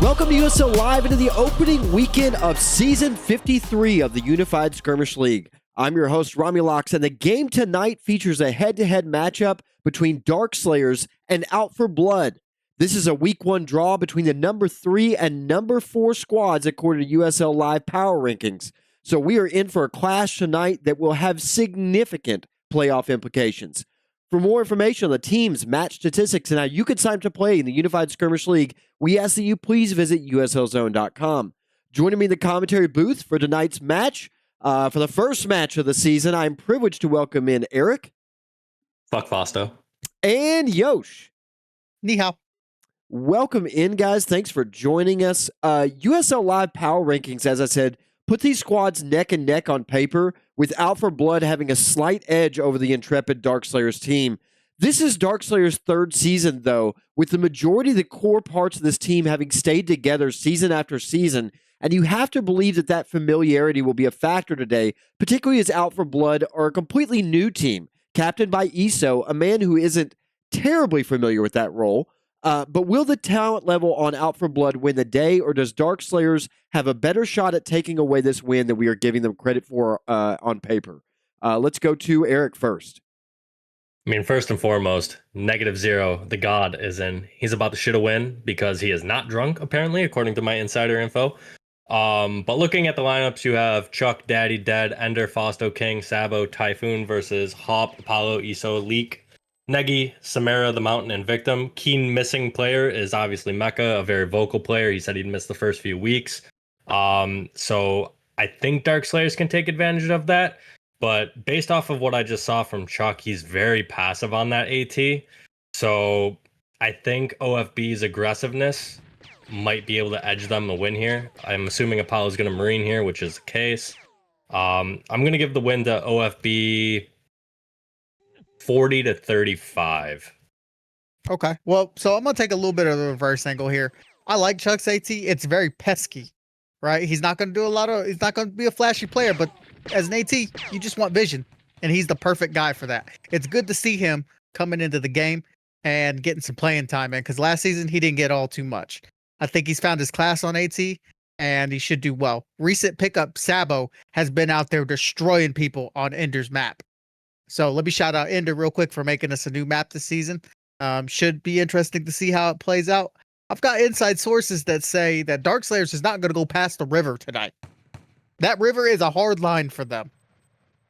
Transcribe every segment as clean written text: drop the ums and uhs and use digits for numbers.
Welcome to USL Live into the opening weekend of Season 53 of the Unified Skirmish League. I'm your host, Romulocks, and the game tonight features a head-to-head matchup between Darkslayers and Out for Blood. This is a Week 1 draw between the number 3 and number 4 squads according to USL Live power rankings. So we are in for a clash tonight that will have significant playoff implications. For more information on the teams, match statistics, and how you can sign up to play in the Unified Skirmish League, we ask that you please visit uslzone.com. Joining me in the commentary booth for tonight's match, for the first match of the season, I'm privileged to welcome in Eric. Fuck Fosto. And Yosh. Ni hao. Welcome in, guys. Thanks for joining us. USL Live Power Rankings, as I said, put these squads neck and neck on paper, with Out for Blood having a slight edge over the intrepid Darkslayers team. This is Darkslayers' third season, though, with the majority of the core parts of this team having stayed together season after season, and you have to believe that that familiarity will be a factor today, particularly as Out for Blood are a completely new team, captained by Iso, a man who isn't terribly familiar with that role. But will the talent level on Out for Blood win the day, or does Darkslayers have a better shot at taking away this win than we are giving them credit for on paper? Let's go to Eric first. I mean, first and foremost, -0, the god is in. He's about to shit a win because he is not drunk, apparently, according to my insider info. But looking at the lineups, you have Chuck, Daddy, Dead, Ender, Fausto, King, Sabo, Typhoon versus Hop, Apollo, Iso, Leak, Negi, Samara, the Mountain, and Victim. Keen missing player is obviously Mecha, a very vocal player. He said he'd missed the first few weeks. So I think Darkslayers can take advantage of that. But based off of what I just saw from Chuck, he's very passive on that AT. So I think OFB's aggressiveness might be able to edge them the win here. I'm assuming Apollo's going to Marine here, which is the case. I'm going to give the win to OFB 40-35. Okay. Well, so I'm going to take a little bit of the reverse angle here. I like Chuck's AT. It's very pesky, right? He's not going to do he's not going to be a flashy player, but as an AT, you just want vision. And he's the perfect guy for that. It's good to see him coming into the game and getting some playing time in, because last season he didn't get all too much. I think he's found his class on AT and he should do well. Recent pickup Sabo has been out there destroying people on Ender's map. So let me shout out Ender real quick for making us a new map this season. Should be interesting to see how it plays out. I've got inside sources that say that Darkslayers is not going to go past the river tonight. That river is a hard line for them.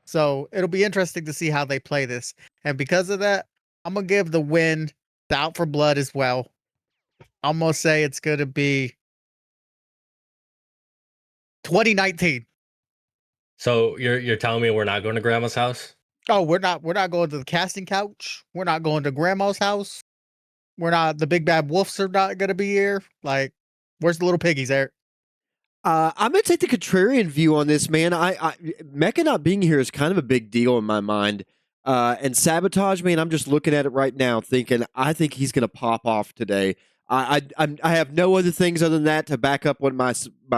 So it'll be interesting to see how they play this. And because of that, I'm going to give the win to Out for Blood as well. I'm going to say it's going to be 2019. So you're telling me we're not going to Grandma's house? Oh, we're not going to the casting couch. We're not going to Grandma's house. The big bad wolves are not going to be here. Like, where's the little piggies, Eric? I'm going to take the contrarian view on this, man. Mecha not being here is kind of a big deal in my mind. And Sabotage, man, I'm just looking at it right now thinking, I think he's going to pop off today. I have no other things other than that to back up what my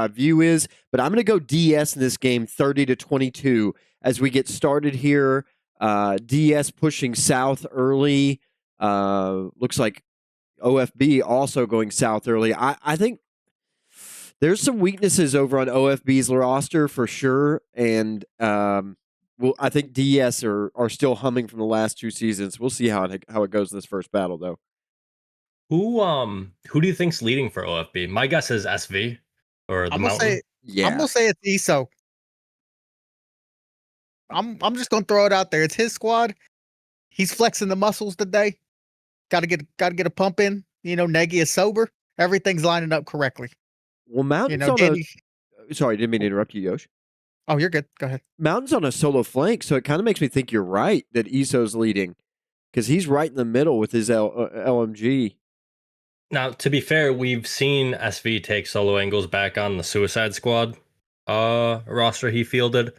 view is, but I'm going to go DS in this game 30-22 as we get started here. DS pushing south early. Looks like OFB also going south early. I think there's some weaknesses over on OFB's roster for sure, and I think DS are still humming from the last two seasons. We'll see how it goes in this first battle, though. Who do you think's leading for OFB? My guess is SV or the Mountain. I'm gonna say it's Iso. I'm just gonna throw it out there. It's his squad. He's flexing the muscles today. Gotta get a pump in. You know, Negi is sober. Everything's lining up correctly. Well, Mountain's sorry, didn't mean to interrupt you, Yosh. Oh, you're good. Go ahead. Mountain's on a solo flank, so it kind of makes me think you're right that Iso's leading, because he's right in the middle with his LMG. Now, to be fair, we've seen SV take solo angles back on the Suicide Squad roster he fielded.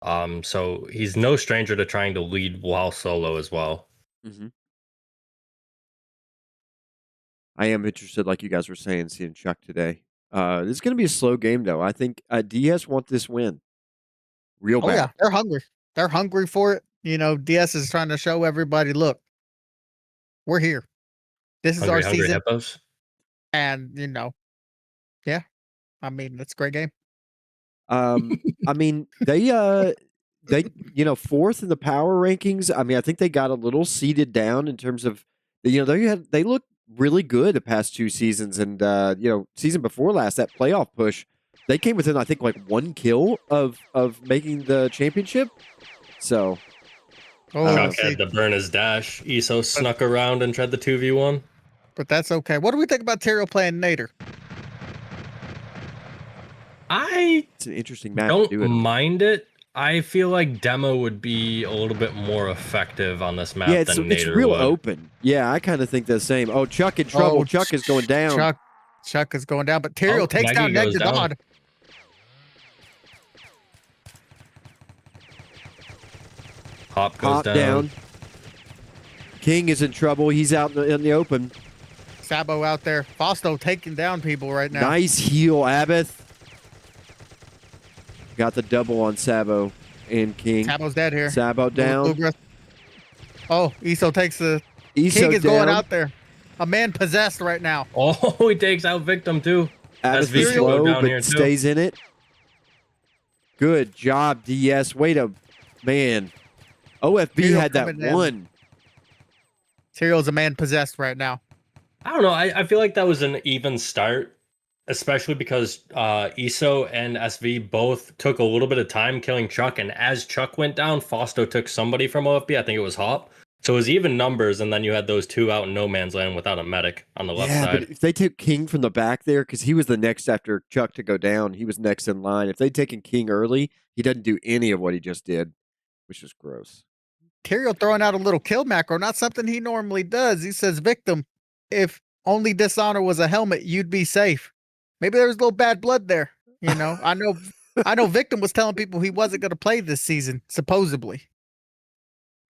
So he's no stranger to trying to lead while solo as well. Mm-hmm. I am interested, like you guys were saying, seeing Chuck today. This is going to be a slow game, though. I think DS want this win real bad. Yeah, they're hungry. They're hungry for it. You know, DS is trying to show everybody, look, we're here. This is our season. Hippos. And, you know, I mean, that's a great game. I mean, they fourth in the power rankings. I mean, I think they got a little seeded down in terms of they look really good the past 2 seasons, and season before last, that playoff push, they came within I think like 1 kill of making the championship. So Oh, Chuck see, had to burn his dash. ESO snuck around and tried the 2v1. but that's okay. What do we think about Tyrael playing Nader? I it's an interesting map to don't do it on. mind it. I feel like Demo would be a little bit more effective on this map Yeah, than it's Nader real would. open. Yeah, I kind of think the same. Oh, Chuck in trouble. Oh, Chuck is going down. Chuck is going down, but Tyrael takes Negi down Neg goes the down. God. Hop goes Hop down. King is in trouble. He's out in the open. Sabo out there. Fausto taking down people right now. Nice heal, Abath. Got the double on Sabo and King. Sabo's dead here. Sabo down. Oh, ESO takes the... ESO King is going down. out there. A man possessed right now. Oh, he takes out Victim too. Abath SV is can go low, down but here, too. stays in it. Good job, DS. Wait a man. OFB Tyrael had that coming down. one. Tyrael's a man possessed right now. I don't know. I feel like that was an even start, especially because ESO and SV both took a little bit of time killing Chuck, and as Chuck went down, Fausto took somebody from OFB. I think it was Hop. So it was even numbers, and then you had those two out in no man's land without a medic on the left Yeah, side. but if they took King from the back there, because he was the next after Chuck to go down, he was next in line. If they'd taken King early, he doesn't do any of what he just did, which is gross. Tyrael throwing out a little kill macro, not something he normally does. He says, Victim, if only Dishonor was a helmet, you'd be safe. Maybe there was a little bad blood there. You know, I know Victim was telling people he wasn't going to play this season, supposedly.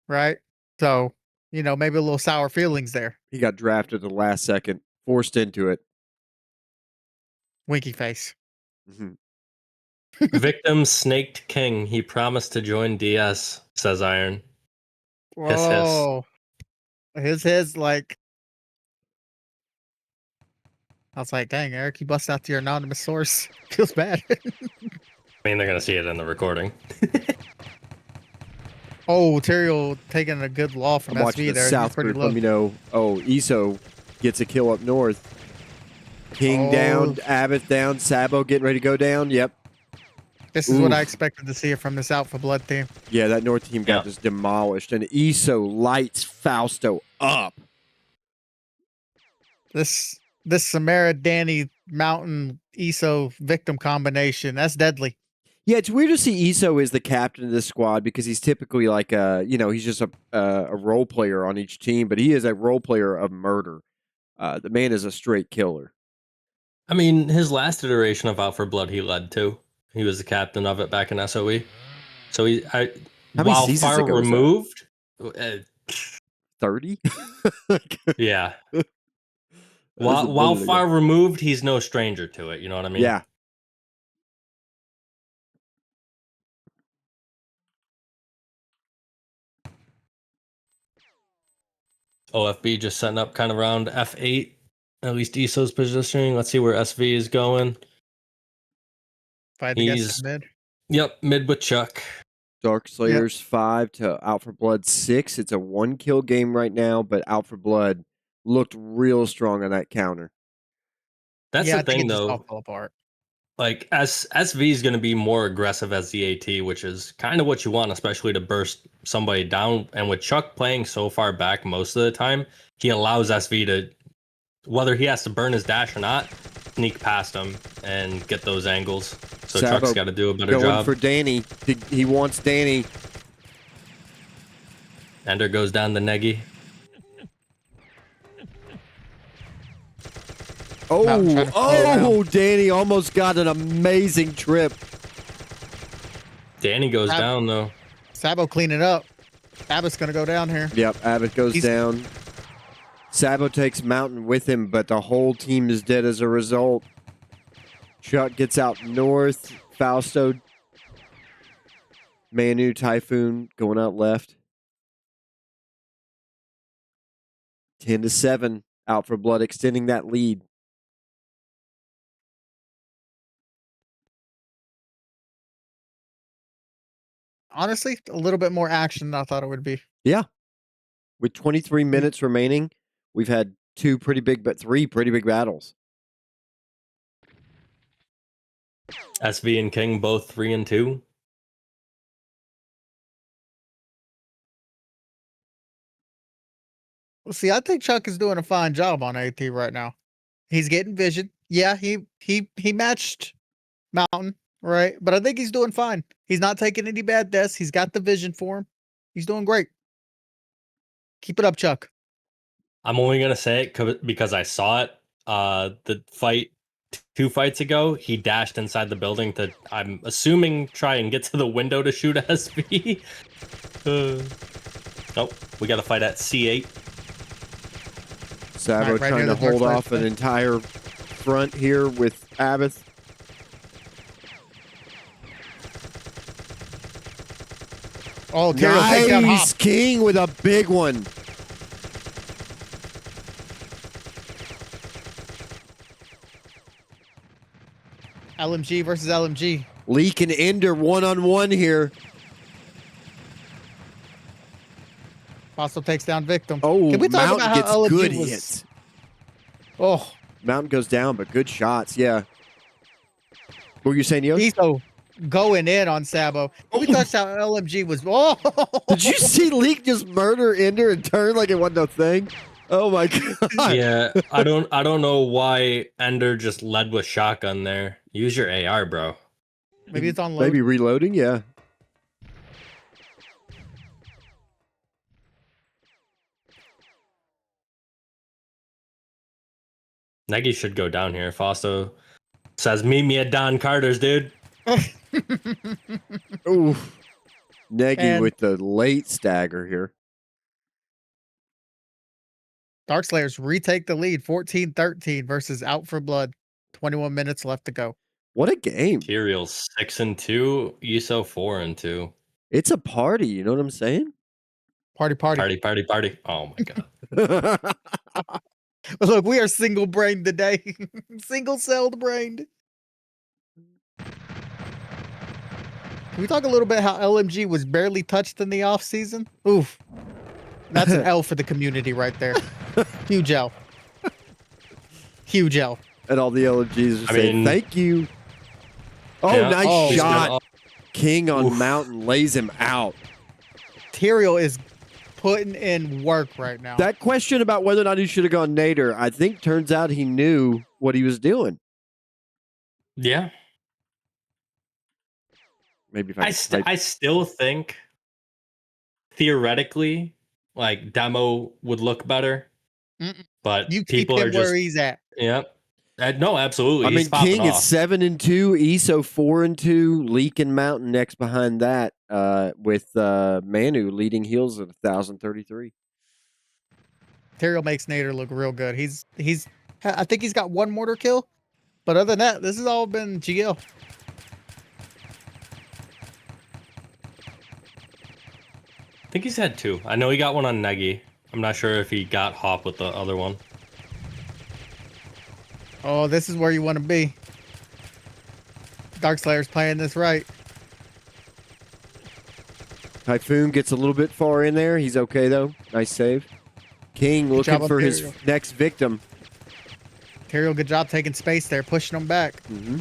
Right? So, maybe a little sour feelings there. He got drafted at the last second, forced into it. Winky face. Mhm. Victim snaked King. He promised to join DS, says Iron. Hiss, hiss. Whoa. His like... I was like, dang, Eric, you bust out to your anonymous source. Feels bad. I mean, they're going to see it in the recording. Oh, Tyrael taking a good law from I'm watching SV the there. He's South pretty group. low. Let me know. Oh, ESO gets a kill up north. King Oh. down, Abath down, Sabo getting ready to go down. Yep. This is what I Oof. expected to see from this Out for Blood team. Yeah, that north team got Yeah. just demolished. And ESO lights Fausto up. This Samara, Danny, Mountain, ESO Victim combination, that's deadly. Yeah, it's weird to see ESO as the captain of this squad because he's typically like he's just a role player on each team, but he is a role player of murder. The man is a straight killer. I mean, his last iteration of Out for Blood, he led too. He was the captain of it back in SOE. So How many while seasons far ago was that? removed, 30? yeah. While far removed, he's no stranger to it. You know what I mean? Yeah. OFB just setting up kind of around F8. At least ESO's positioning. Let's see where SV is going. Fight against He's the mid. Yep, mid with Chuck. Darkslayers 5 to Out for Blood 6. It's a 1-kill game right now, but Out for Blood looked real strong on that counter. That's I the think thing, it just though. all fell apart. Like SV is going to be more aggressive as the AT, which is kind of what you want, especially to burst somebody down. And with Chuck playing so far back most of the time, he allows SV to, whether he has to burn his dash or not, sneak past him and get those angles. So Sabo Chuck's got to do a better going job. for Danny. He wants Danny. Ender goes down the Negi. Oh, Danny almost got an amazing trip. Danny goes down, though. Sabo cleaning up. Abbott's going to go down here. Yep, Abath goes down. Sabo takes Mountain with him, but the whole team is dead as a result. Chuck gets out north. Fausto, Manu, Typhoon going out left. 10-7. Out for Blood, extending that lead. honestly, a little bit more action than I thought it would be. Yeah. With 23 minutes remaining, we've had three pretty big battles. SV and King both 3-2. See, I think Chuck is doing a fine job on AT right now. He's getting vision. Yeah, he matched Mountain, right? But I think he's doing fine. He's not taking any bad deaths. He's got the vision for him. He's doing great. Keep it up, Chuck. I'm only gonna say it because I saw it. The fight 2 fights ago, he dashed inside the building to, I'm assuming, try and get to the window to shoot SV. Nope, we got to fight at C8. Sabo Right trying near to the hold Darkslayers off an thing. entire front here with Abath. Oh, Terrell takes down Hop. Nice! King with a big one. LMG versus LMG. Leak and Ender one-on-one here. Also takes down Victim. Oh, Can we talk Mountain about how gets LMG good was... hits. Oh, Mountain goes down, but good shots, yeah. What were you saying, Yosh? Iso going in on Sabo. Can we touch how LMG was... Oh! Did you see Leak just murder Ender and turn like it wasn't no thing? Oh my god. Yeah, I don't know why Ender just led with shotgun there. Use your AR, bro. Maybe it's on load. Maybe reloading, yeah. Nagy should go down here. Fausto says, meet me at Don Carter's, dude. Oof. Nagy And- with the late stagger here. Darkslayers retake the lead 14-13 versus Out for Blood. 21 minutes left to go. What a game. Material 6-2, ESO 4-2. It's a party, you know what I'm saying? Party. Party. Oh my god. Look, we are single brained today. Single celled brained. Can we talk a little bit how LMG was barely touched in the off season? Oof. That's an L for the community right there. Huge L. Huge L. And all the LMGs are I saying, mean- thank you. Oh, Yeah. nice Oh, shot. King on Oof. Mountain lays him out. Tyrael is putting in work right now. That question about whether or not he should have gone Nader, I think turns out he knew what he was doing. Yeah. Maybe if I still think theoretically, like, demo would look better. Mm-mm. But You keep people him are just where he's at. Yep. No, absolutely. I mean, He's popping King is off. 7-2, ESO 4-2, Leak and Mountain next behind that, with Manu leading heels at 1,033. Tyrael makes Nader look real good. I think he's got one mortar kill, but other than that, this has all been GL. I think he's had 2. I know he got one on Nagy. I'm not sure if he got Hop with the other one. Oh, this is where you want to be. Darkslayer's playing this right. Typhoon gets a little bit far in there. He's okay, though. Nice save. King Good job looking up for there, his Tyrael. next victim. Tyrael, good job taking space there, pushing him back. Mm-hmm.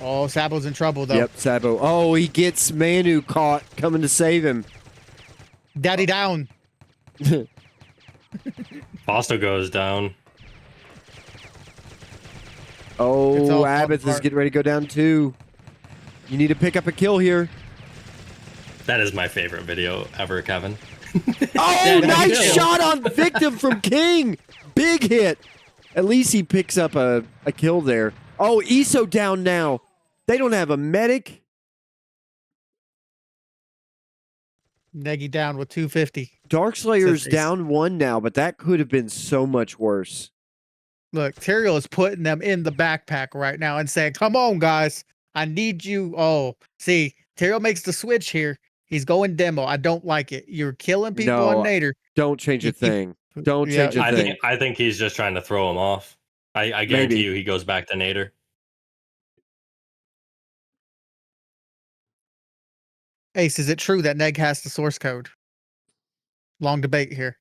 Oh, Sabo's in trouble, though. Yep, Sabo. Oh, he gets Manu caught coming to save him. Daddy down. Fausto goes down. Oh, It's all Abath is apart. getting ready to go down too. You need to pick up a kill here. That is my favorite video ever, Kevin. Oh, Daddy nice kill. shot on victim from King. Big hit. At least he picks up a kill there. Oh, ESO down now. They don't have a medic. Nagy down with 250. Darkslayers Says- down 1 now, but that could have been so much worse. Look, Tyrael is putting them in the backpack right now and saying, come on, guys. I need you. Oh, see, Tyrael makes the switch here. He's going demo. I don't like it. You're killing people No, on Nader. Don't change a You keep- thing. Don't Yeah, change a I thing. think he's just trying to throw him off. I guarantee Maybe. you he goes back to Nader. Ace, is it true that Neg has the source code? Long debate here.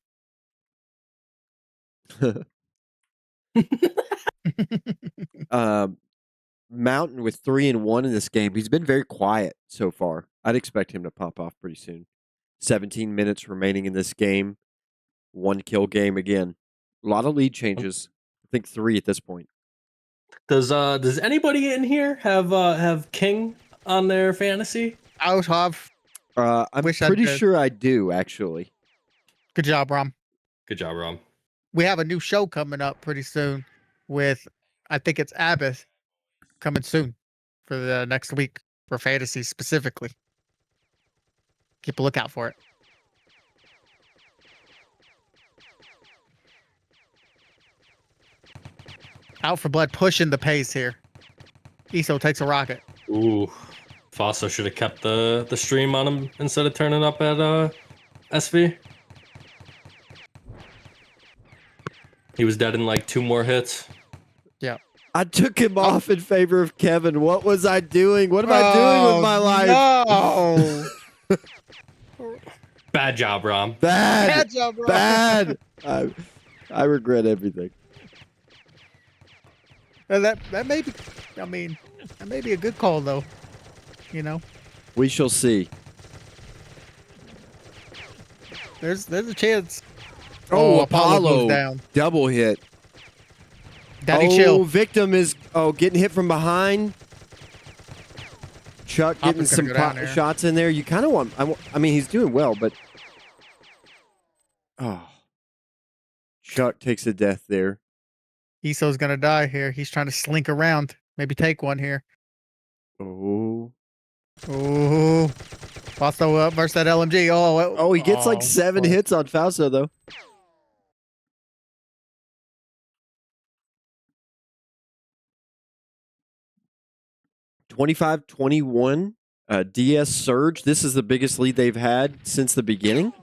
Mountain with 3-1 in this game. He's been very quiet so far. I'd expect him to pop off pretty soon. 17 minutes remaining in this game. 1 kill game again. A lot of lead changes. I think 3 at this point. Does anybody in here have King on their fantasy? I would have. I'm Wish I pretty did. sure I do, actually. Good job, Rom. Good job, Rom. We have a new show coming up pretty soon with, I think it's Abbott, coming soon for the next week for fantasy specifically. Keep a lookout for it. Out for blood, pushing the pace here. Iso takes a rocket. Ooh, Fosso should have kept the stream on him instead of turning up at SV. He was dead in like 2 more hits. Yeah. I took him off in favor of Kevin. What was I doing? What am I doing with my life? No. Bad job, Rom. Bad. Bad job, bro. Bad. I regret everything. That may be, I mean, that may be a good call though. You know, We shall see. there's a chance. Oh, Apollo Apollo. goes down. Double hit. Daddy oh, chill. Victim is getting hit from behind. Chuck getting Hopper's some gonna go down there. shots in there. You kind of want. I mean, he's doing well, but Chuck takes a death there. Iso's gonna die here. He's trying to slink around. Maybe take one here. Oh, Ooh. Fausto up versus that LMG. Oh, he gets like 7 boy. hits on Fausto though. (25-21). DS surge. This is the biggest lead they've had since the beginning.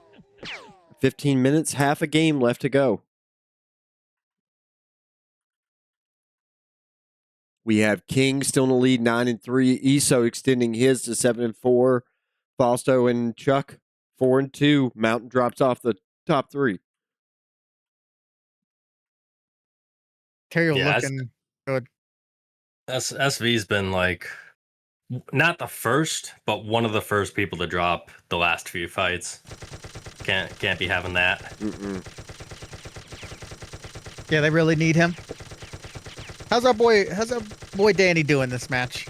15 minutes, half a game left to go. We have King still in the lead, 9-3. Iso extending his to 7-4. Fausto and Chuck 4-2. Mountain drops off the top 3. Terrio Yeah, looking good. SV's been like not the first, but one of the first people to drop the last few fights. Can't be having that. Mm-mm. Yeah, they really need him. How's our boy Danny doing this match?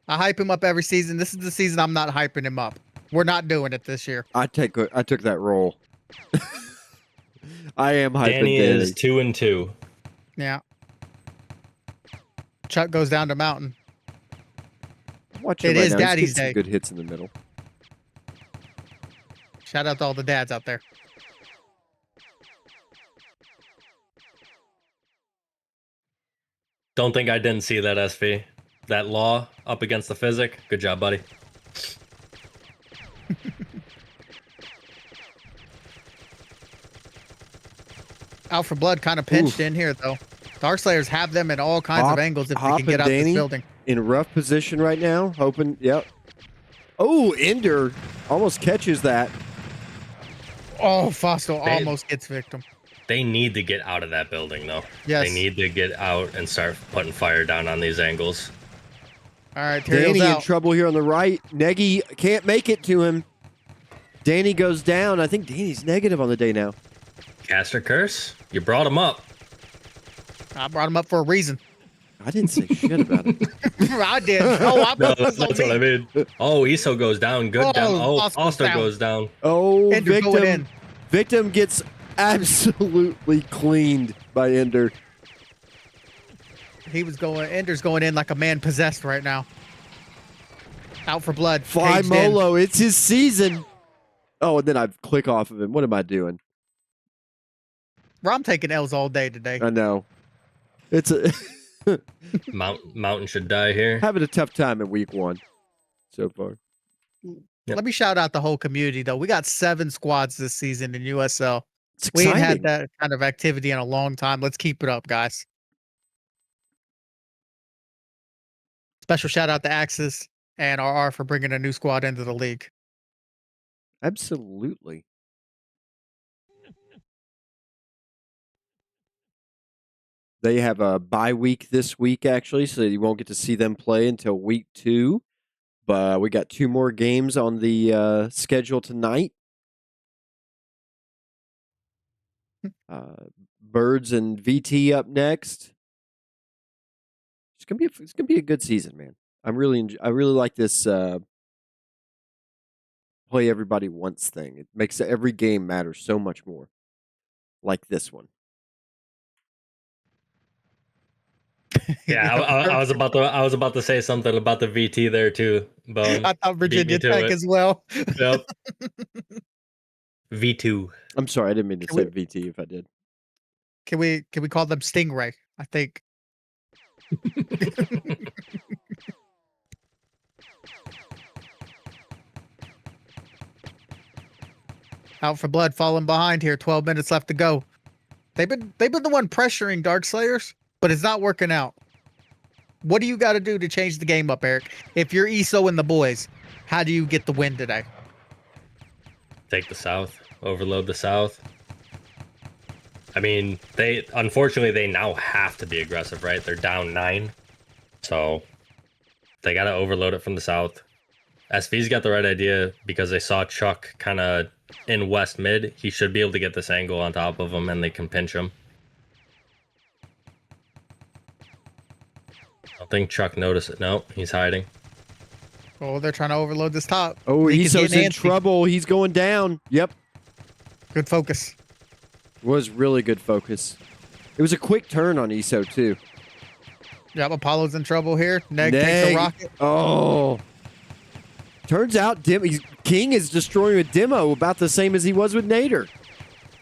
I hype him up every season. This is the season I'm not hyping him up. We're not doing it this year. I took that role. I am hyping Danny Danny. is 2-2. Yeah. Chuck goes down to Mountain. Watch It him right is now. He's Daddy's getting some day. good hits in the middle. Shout out to all the dads out there. Don't think I didn't see that, SV. That law up against the physic. Good job, buddy. Out for blood kind of pinched in here though. Darkslayers have them in all kinds of angles if they Hop can get and out Danny this building. in a rough position right now. Hoping, yep. Oh, Ender almost catches that. Oh, Fausto They- almost gets victim. They need to get out of that building, though. Yes. They need to get out and start putting fire down on these angles. All right, Terrio's Danny in out. trouble here on the right. Negi can't make it to him. Danny goes down. I think Danny's negative on the day now. Caster Curse, you brought him up. I brought him up for a reason. I didn't say shit about it. I did. Oh, I No, put this on that's what I me. mean. Oh, Iso goes down. Good Oh, down. Oh, Foster's Foster down. goes down. Oh, Ender going in. Victim gets absolutely cleaned by Ender. Ender's going in like a man possessed right now. Out for blood. Fly caged in. Molo, it's his season. Oh, and then I click off of him. What am I doing? I'm taking L's all day today. I know. It's a Mountain should die here. having a tough time in week 1 so far. Yep. Let me shout out the whole community though. We got 7 squads this season in USL. It's We ain't exciting. had that kind of activity in a long time. Let's keep it up, guys. Special shout out to Axis. and RR for bringing a new squad into the league. Absolutely. They have a bye week this week, actually, so you won't get to see them play until week 2. But we got 2 more games on the schedule tonight. Birds and VT up next. It's gonna be a good season, man. I really like this play everybody once thing. It makes every game matter so much more. Like this one. Yeah, I was about to say something about the VT there too, Bone. I thought Virginia Beat me to Tech it. as well. Yep. V2. I'm sorry, I didn't mean to say VT if I did. Can we call them Stingray? I think. Out for blood, falling behind here. 12 minutes left to go. They've been the one pressuring Darkslayers, but it's not working out. What do you got to do to change the game up, Eric? If you're ESO and the boys, how do you get the win today? Take the South. Overload the South. I mean, unfortunately they now have to be aggressive, right? They're down 9. So they got to overload it from the South. SV's got the right idea because they saw Chuck kind of in West mid. He should be able to get this angle on top of him and they can pinch him. I don't think Chuck noticed it. No, he's hiding. Oh, they're trying to overload this top. Oh, ESO's in trouble. He's going down. Yep. Good focus. Was really good focus. It was a quick turn on ESO too. Yep, Apollo's in trouble here. Neg takes a rocket. Oh. Turns out King is destroying a demo about the same as he was with Nader.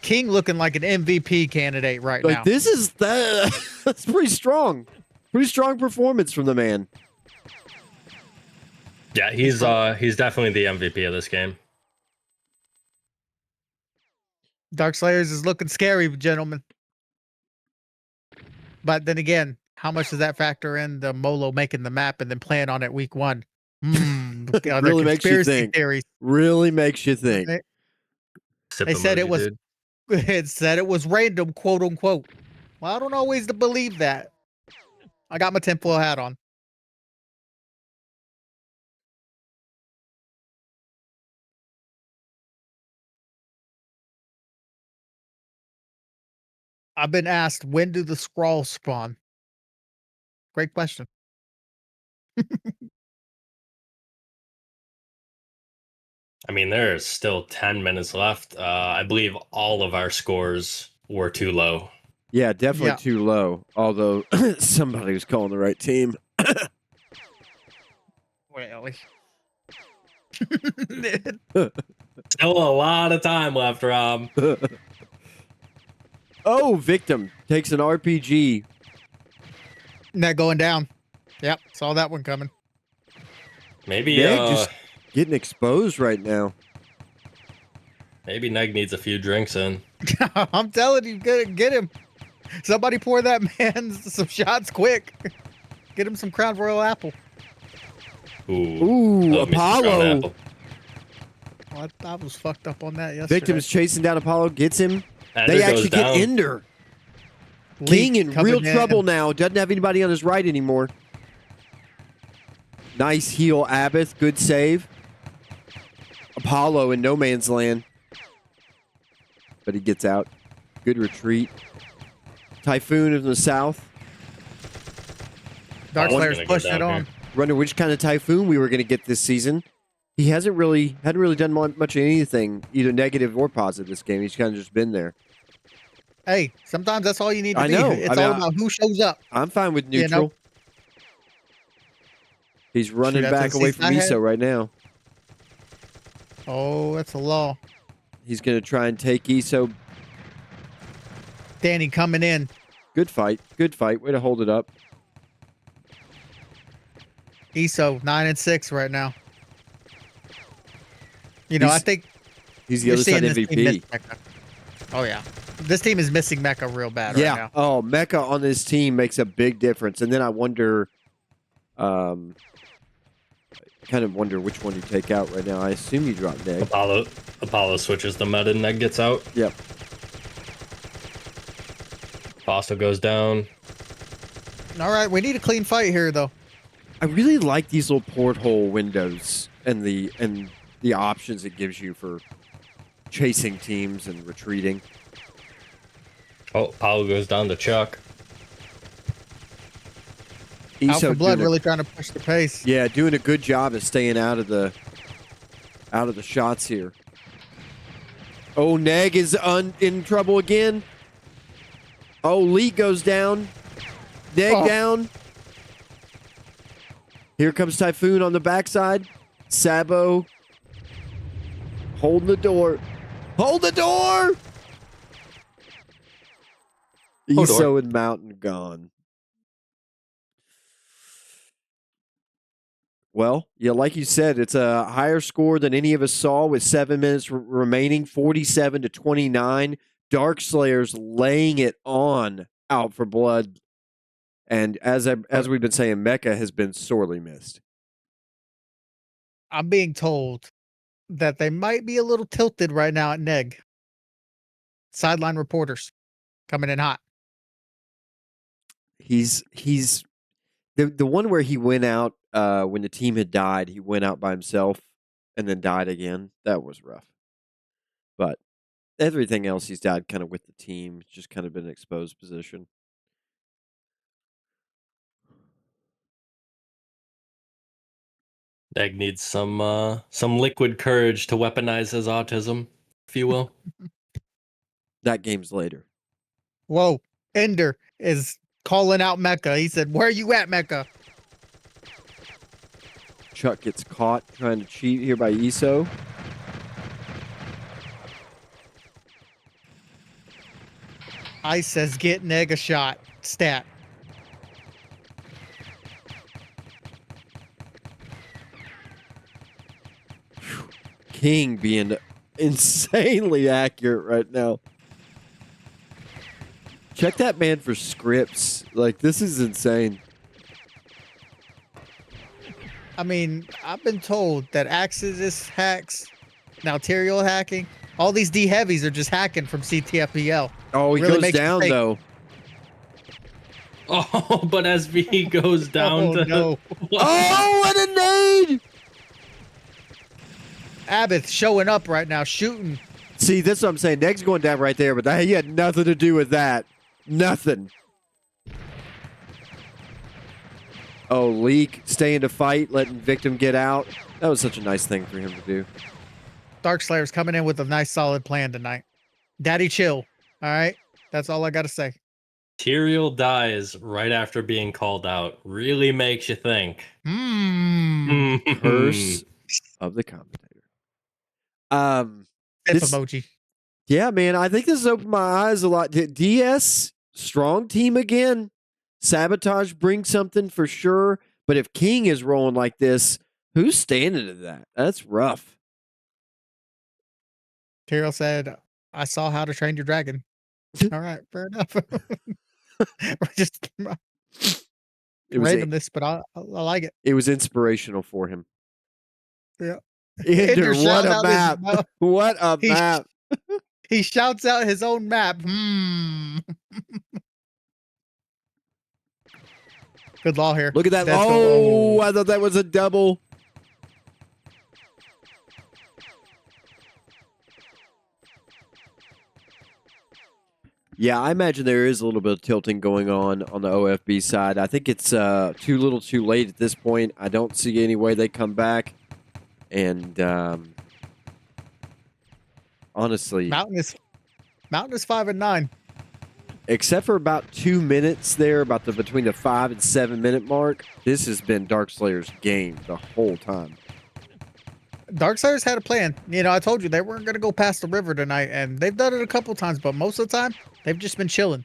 King looking like an MVP candidate right now. This is that's pretty strong. Pretty strong performance from the man. Yeah, he's definitely the MVP of this game. Darkslayers is looking scary, gentlemen. But then again, how much does that factor in the Molo making the map and then playing on it week 1? Really makes you think. Theories. Really makes you think. They said it was. It said it was random, quote unquote. Well, I don't always believe that. I got my tinfoil hat on. I've been asked, when do the scrolls spawn? Great question. I mean, there's still 10 minutes left. I believe all of our scores were too low. Yeah, definitely too low. Although somebody was calling the right team. Really? Still a lot of time left, Rob. Oh, Victim takes an RPG. Net going down. Yep, saw that one coming. Maybe just getting exposed right now. Maybe Neg needs a few drinks in. I'm telling you, get him. Somebody pour that man some shots quick. Get him some Crown Royal Apple. Ooh, Apollo. Oh, I was fucked up on that yesterday. Victim is chasing down Apollo, gets him. Ender they actually down. get Ender. King in real trouble now. Doesn't have anybody on his right anymore. Nice heal, Abbott. Good save. Apollo in no man's land. But he gets out. Good retreat. Typhoon in the south. Darkslayers pushing it on. Wonder which kind of Typhoon we were going to get this season. He hadn't really done much of anything, either negative or positive this game. He's kind of just been there. Hey, sometimes that's all you need to be. know. It's all about who shows up. I'm fine with neutral. You know? He's running back away from ESO right now. Oh, that's a law. He's going to try and take ESO. Danny coming in. Good fight. Good fight. Way to hold it up. ESO 9-6 right now. You know, I think he's the other side MVP. Oh yeah, this team is missing Mecha real bad right now. Oh, Mecha on this team makes a big difference. And then I wonder, Kind of wonder which one you take out right now. I assume you drop Neg. Apollo switches the meta and Neg gets out. Yep. Fossil goes down. All right, we need a clean fight here, though. I really like these little porthole windows and the options it gives you for chasing teams and retreating. Oh, Apollo goes down to Chuck. Alpha Blood really trying to push the pace. Yeah, doing a good job of staying out of the shots here. Oh, Neg is in trouble again. Oh, Lee goes down. Neg down. Here comes Typhoon on the backside. Sabo holding the door. Hold the door! ESO and Mountain gone. Well, yeah, like you said, it's a higher score than any of us saw with 7 minutes remaining, 47-29. Darkslayers laying it on Out for Blood. And as we've been saying, Mecca has been sorely missed. I'm being told that they might be a little tilted right now at Neg. Sideline reporters coming in hot. He's the one where he went out when the team had died. He went out by himself and then died again. That was rough. But everything else, he's died kind of with the team. It's just kind of been an exposed position. Neg needs some liquid courage to weaponize his autism, if you will. That game's later. Whoa. Ender is calling out Mecca. He said, "Where are you at, Mecca?" Chuck gets caught trying to cheat here by ESO. Ice says, "Get Neg a shot." Stat. King being insanely accurate right now. Check that man for scripts. Like, this is insane. I mean, I've been told that Axis is hacks, now Tyrael hacking. All these D heavies are just hacking from CTFPL. Oh, he Really goes down, though. Oh, but SV goes down to... No. Oh, what a nade! Abbott showing up right now, shooting. See, that's what I'm saying. Neg's going down right there, but he had nothing to do with that. Nothing. Oh, Leak staying to fight, letting Victim get out. That was such a nice thing for him to do. Darkslayers coming in with a nice solid plan tonight. Daddy chill. All right. That's all I got to say. Tyrael dies right after being called out. Really makes you think. Curse of the Commentator. Fifth emoji. Yeah, man, I think this has opened my eyes a lot. DS, strong team again. Sabotage brings something for sure. But if King is rolling like this, who's standing to that? That's rough. Tyrael said, "I saw How to Train Your Dragon." All right, fair enough. We're just randomness, but I like it. It was inspirational for him. Yeah. Ender, what a map. What a map. He shouts out his own map. Good law here. Look at that. Oh, I thought that was a double. Yeah, I imagine there is a little bit of tilting going on the OFB side. I think it's too little too late at this point. I don't see any way they come back. And honestly, Mountain is 5-9. Except for about 2 minutes there, between the 5 and 7 minute mark, this has been Darkslayers' game the whole time. Darkslayers had a plan. You know, I told you they weren't going to go past the river tonight, and they've done it a couple times, but most of the time, they've just been chilling.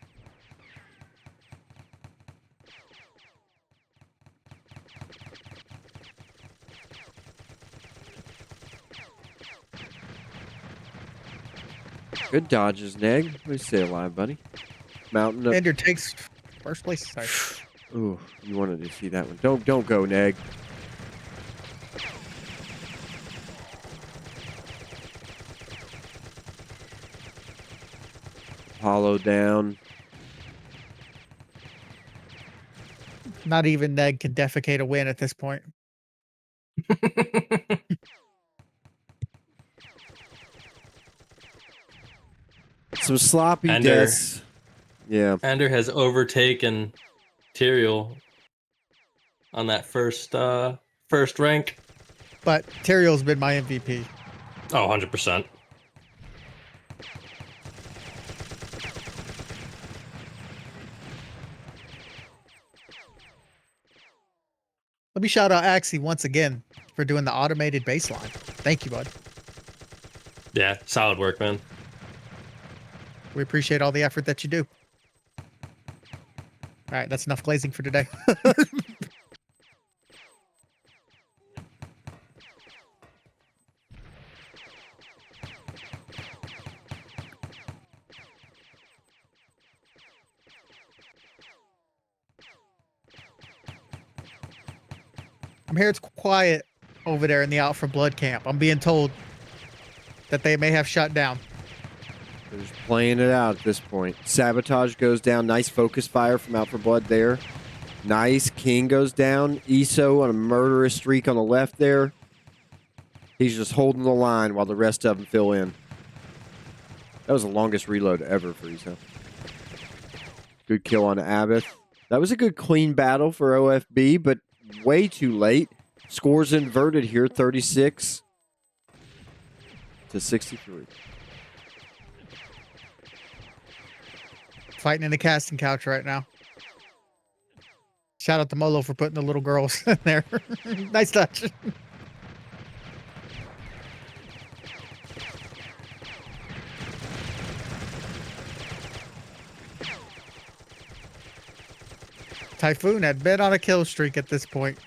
Good dodges, Neg. Let me stay alive, buddy. Mountain up. Ender takes first place. Sorry. Ooh, you wanted to see that one. Don't go, Neg. Hollow down. Not even Ned can defecate a win at this point. Some sloppy Ender. deaths. Yeah. Ender has overtaken Tyrael on that first rank. But Tyrael's been my MVP. Oh, 100%. Let me shout out Axie once again for doing the automated baseline. Thank you, bud. Yeah, solid work, man. We appreciate all the effort that you do. All right, that's enough glazing for today. I'm here. It's quiet over there in the Out for Blood camp. I'm being told that they may have shut down. They're just playing it out at this point. Sabotage goes down. Nice focus fire from Out for Blood there. Nice. King goes down. Iso on a murderous streak on the left there. He's just holding the line while the rest of them fill in. That was the longest reload ever for Iso. Good kill on Abbott. That was a good clean battle for OFB, but way too late. Scores inverted here, 36 to 63. Fighting in the casting couch right now. Shout out to Molo for putting the little girls in there. Nice touch. Typhoon had been on a kill streak at this point.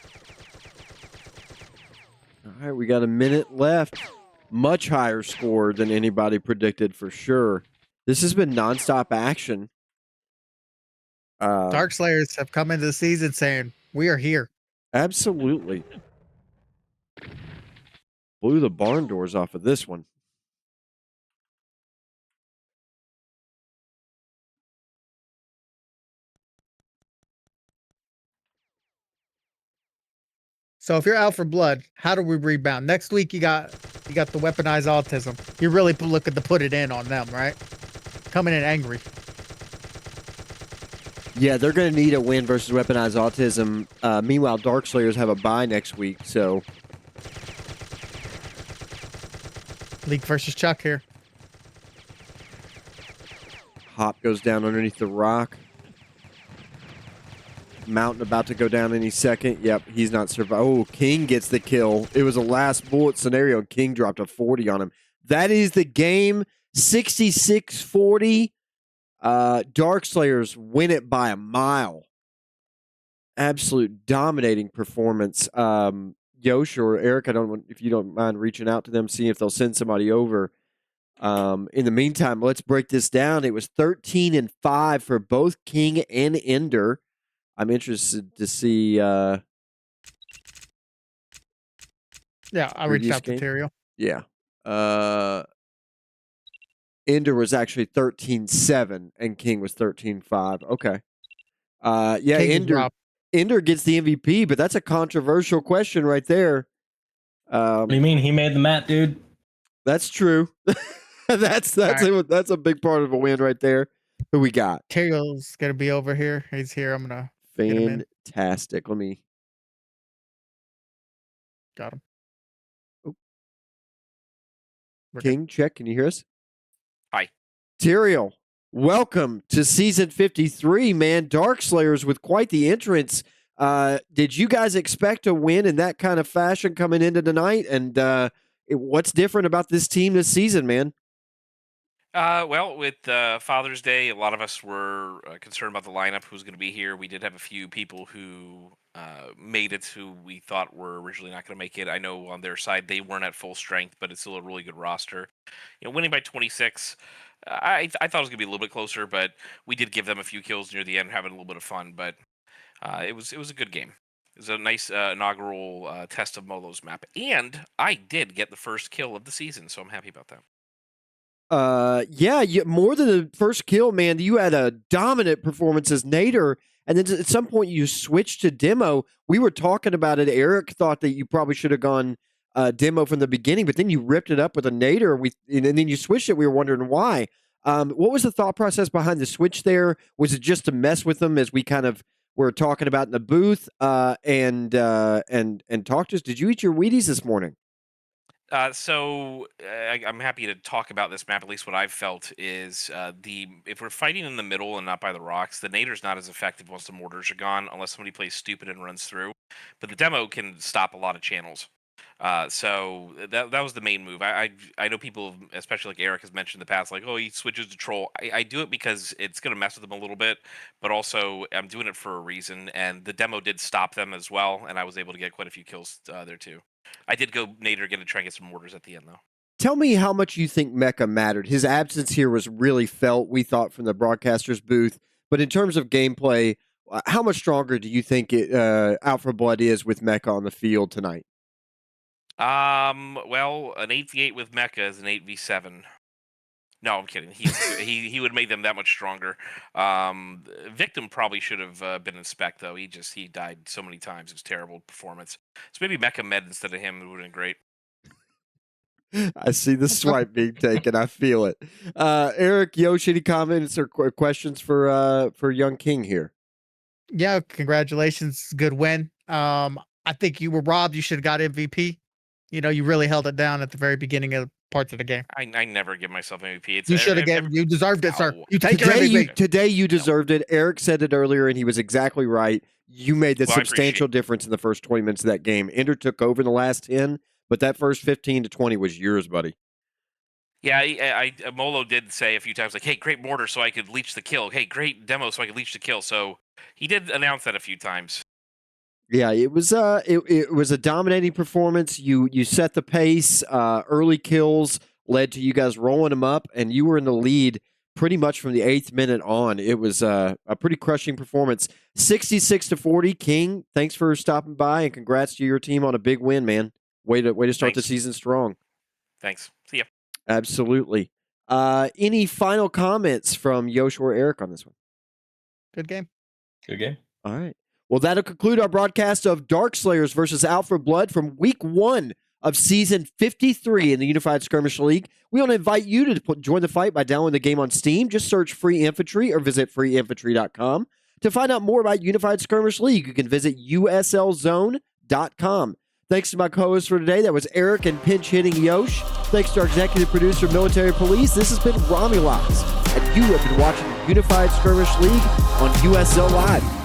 All right, we got a minute left. Much higher score than anybody predicted for sure. This has been nonstop action. Darkslayers have come into the season saying, we are here. Absolutely. Blew the barn doors off of this one. So if you're out for blood, how do we rebound? Next week you got the weaponized autism. You're really looking to put it in on them, right? Coming in angry. Yeah, they're going to need a win versus weaponized autism. Meanwhile, Darkslayers have a bye next week, so League versus Chuck here. Hop goes down underneath the rock. Mountain about to go down any second. Yep, he's not surviving. Oh, King gets the kill. It was a last bullet scenario, and King dropped a 40 on him. That is the game. 66-40. Darkslayers win it by a mile. Absolute dominating performance. Yosh or Eric, I don't know if you don't mind reaching out to them, seeing if they'll send somebody over. In the meantime, let's break this down. It was 13-5 for both King and Ender. I'm interested to see. Yeah, I reached out to Tyrael. Yeah. Ender was actually 13-7 and King was 13-5. Okay. Yeah, King Ender gets the MVP, but that's a controversial question right there. What do you mean? He made the map, dude. That's true. That's a big part of a win right there. Who we got? Tyrael's gonna be over here. He's here. I'm gonna fantastic. Let me. Got him. Oh. King, check. Can you hear us? Hi. Tyrael, welcome to season 53, man. Darkslayers with quite the entrance. Did you guys expect to win in that kind of fashion coming into tonight? And what's different about this team this season, man? Well, with Father's Day, a lot of us were concerned about the lineup, who's going to be here. We did have a few people who made it who we thought were originally not going to make it. I know on their side they weren't at full strength, but it's still a really good roster. Winning by 26, I thought it was going to be a little bit closer, but we did give them a few kills near the end, having a little bit of fun. But it was a good game. It was a nice inaugural test of Molo's map, and I did get the first kill of the season, so I'm happy about that. Yeah, more than the first kill, man. You had a dominant performance as Nader, and then at some point you switched to demo. We were talking about it. Eric thought that you probably should have gone demo from the beginning, but then you ripped it up with a Nader, and then you switched it. We were wondering why. What was the thought process behind the switch there? Was it just to mess with them, as we kind of were talking about in the booth, and talked to us? Did you eat your Wheaties this morning? I'm happy to talk about this map. At least what I've felt is if we're fighting in the middle and not by the rocks, the Nader's not as effective once the mortars are gone, unless somebody plays stupid and runs through. But the demo can stop a lot of channels. So that was the main move. I know people, especially like Eric has mentioned in the past, like, oh, he switches to troll. I do it because it's going to mess with them a little bit, but also I'm doing it for a reason. And the demo did stop them as well, and I was able to get quite a few kills there too. I did go Nader again to try and get some mortars at the end though. Tell me how much you think Mecha mattered. His absence here was really felt, we thought, from the broadcaster's booth. But in terms of gameplay, how much stronger do you think Out for Blood is with Mecha on the field tonight? Well, an 8v8 with Mecha is an 8v7. No, I'm kidding. He would have made them that much stronger. Victim probably should have been in spec though. He died so many times. It was terrible performance. So maybe Mecha Med instead of him would have been great. I see the swipe being taken. I feel it. Eric, Yosh, any comments or questions for young King here? Yeah, congratulations, good win. I think you were robbed. You should have got MVP. You know, you really held it down at the very beginning of parts of the game. I never give myself MVP. You should have you deserved it, sir. You take your MVP. Today you deserved it. Eric said it earlier, and he was exactly right. You made the substantial difference in the first 20 minutes of that game. Ender took over in the last 10, but that first 15 to 20 was yours, buddy. Yeah, Molo did say a few times, like, hey, great mortar so I could leech the kill. Hey, great demo so I could leech the kill. So he did announce that a few times. Yeah, it was a dominating performance. You set the pace. Early kills led to you guys rolling them up, and you were in the lead pretty much from the 8th minute on. It was a pretty crushing performance. 66-40. King, thanks for stopping by, and congrats to your team on a big win, man. Way to start the season strong. Thanks. See ya. Absolutely. Any final comments from Yosh or Eric on this one? Good game. Good game. All right. Well, that'll conclude our broadcast of Darkslayers versus Out for Blood from week 1 of season 53 in the Unified Skirmish League. We want to invite you to join the fight by downloading the game on Steam. Just search Free Infantry or visit freeinfantry.com. To find out more about Unified Skirmish League, you can visit uslzone.com. Thanks to my co-host for today. That was Eric and pinch hitting Yosh. Thanks to our executive producer, Military Police. This has been Romulocks, and you have been watching Unified Skirmish League on USL Live.